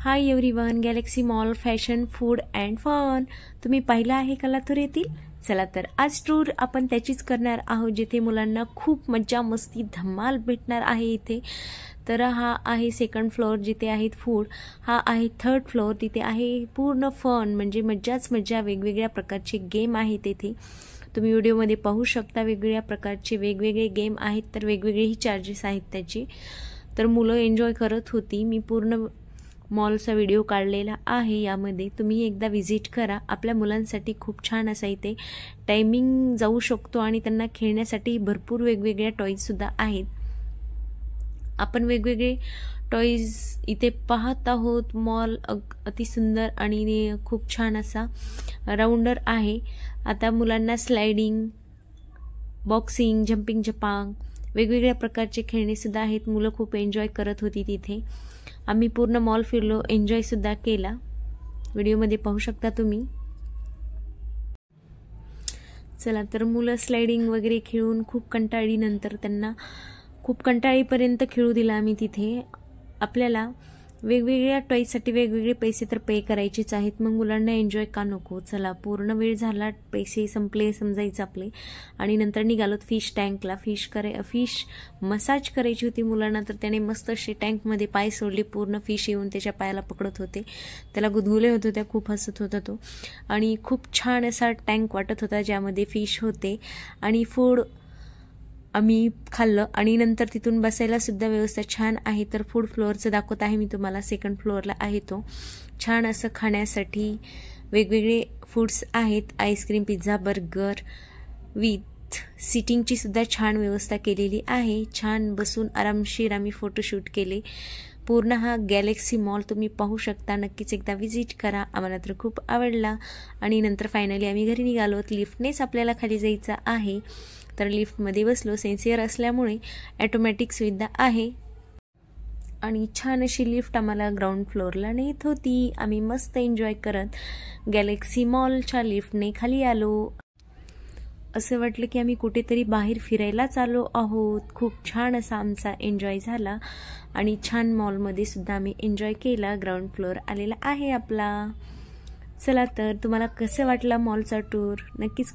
High everyone, galaxy mall fashion food and fun तुम्ही पाहिलं आहे का लातूर येथील? चला तर आज टूर आपण त्याचीच करणार आहोत, जिथे मुलांना खूप मज्जा मस्ती धमाल भेटणार आहे इथे. तर हा आहे सेकंड फ्लोअर जिथे आहेत फूड, हा आहे थर्ड फ्लोअर तिथे आहे पूर्ण फन म्हणजे मज्जाच मज्जा. वेगवेगळ्या प्रकारचे गेम आहेत तेथे, तुम्ही व्हिडिओमध्ये पाहू शकता. वेगवेगळ्या प्रकारचे वेगवेगळे गेम आहेत, तर वेगवेगळेही चार्जेस आहेत त्याचे. तर मुलं एन्जॉय करत होती. मी पूर्ण मॉलचा व्हिडिओ काढलेला आहे, यामध्ये तुम्ही एकदा विजिट करा. आपल्या मुलांसाठी खूप छान असा इथे टायमिंग जाऊ शकतो आणि त्यांना खेळण्यासाठी भरपूर वेगवेगळ्या टॉईजसुद्धा आहेत. आपण वेगवेगळे टॉईज इथे पाहत आहोत. मॉल अति सुंदर आणि खूप छान असा राऊंडर आहे. आता मुलांना स्लायडिंग, बॉक्सिंग, जम्पिंग जपांग वेगवेगळ्या प्रकारचे खेळणे सुद्धा आहेत. मुलं खूप एन्जॉय करत होती तिथे. आम्ही पूर्ण मॉल फिरलो, एन्जॉय सुद्धा केला. व्हिडिओमध्ये पाहू शकता तुम्ही. चला तर मुलं स्लायडिंग वगैरे खेळून खूप कंटाळीनंतर त्यांना खूप कंटाळीपर्यंत खेळू दिला आम्ही तिथे. आपल्याला वेगवेगळ्या टॉईजसाठी वेगवेगळे पैसे तर पे करायचेच आहेत, मग मुलांना एन्जॉय का नको. चला पूर्ण वेळ झाला, पैसे संपले समजायचं आपले, आणि नंतर निघालोत फिश टँकला. फिश मसाज करायची होती मुलांना, तर त्याने मस्त असे टँकमध्ये पाय सोडले. पूर्ण फिश येऊन त्याच्या पायाला पकडत होते, त्याला गुदगुले होत होत्या, खूप हसत होता तो. आणि खूप छान असा टँक वाटत होता ज्यामध्ये फिश होते. आणि फूड आम्ही खाल्लं आणि नंतर तिथून बसायला सुद्धा व्यवस्था छान आहे. तर फूड फ्लोअरचं दाखवत आहे मी तुम्हाला. सेकंड फ्लोअरला आहे तो. छान असं खाण्यासाठी वेगवेगळे फूड्स आहेत. आईस्क्रीम, पिझ्झा, बर्गर विथ सिटिंगची सुद्धा छान व्यवस्था केलेली आहे. छान बसून आरामशीर आम्ही फोटोशूट केले. पूर्ण हा गॅलेक्सी मॉल तुम्ही पाहू शकता. नक्कीच एकदा विजिट करा. आम्हाला तर खूप आवडला. आणि नंतर फायनली आम्ही घरी निघालोत. लिफ्टनेच आपल्याला खाली जायचं आहे, तर लिफ्टमध्ये बसलो. सेन्सियर असल्यामुळे ऑटोमॅटिक सुविधा आहे आणि छान अशी लिफ्ट आम्हाला ग्राउंड फ्लोअरला नेत होती. आम्ही मस्त एन्जॉय करत गॅलेक्सी मॉलच्या लिफ्टने खाली आलो. असं वाटलं की आम्ही कुठेतरी बाहेर फिरायलाच आलो आहोत. खूप छान असा आमचा एन्जॉय झाला आणि छान मॉलमध्ये सुद्धा आम्ही एन्जॉय केला. ग्राउंड फ्लोअर आलेला आहे आपला. चला तर तुम्हाला कसं वाटला मॉलचा टूर नक्कीच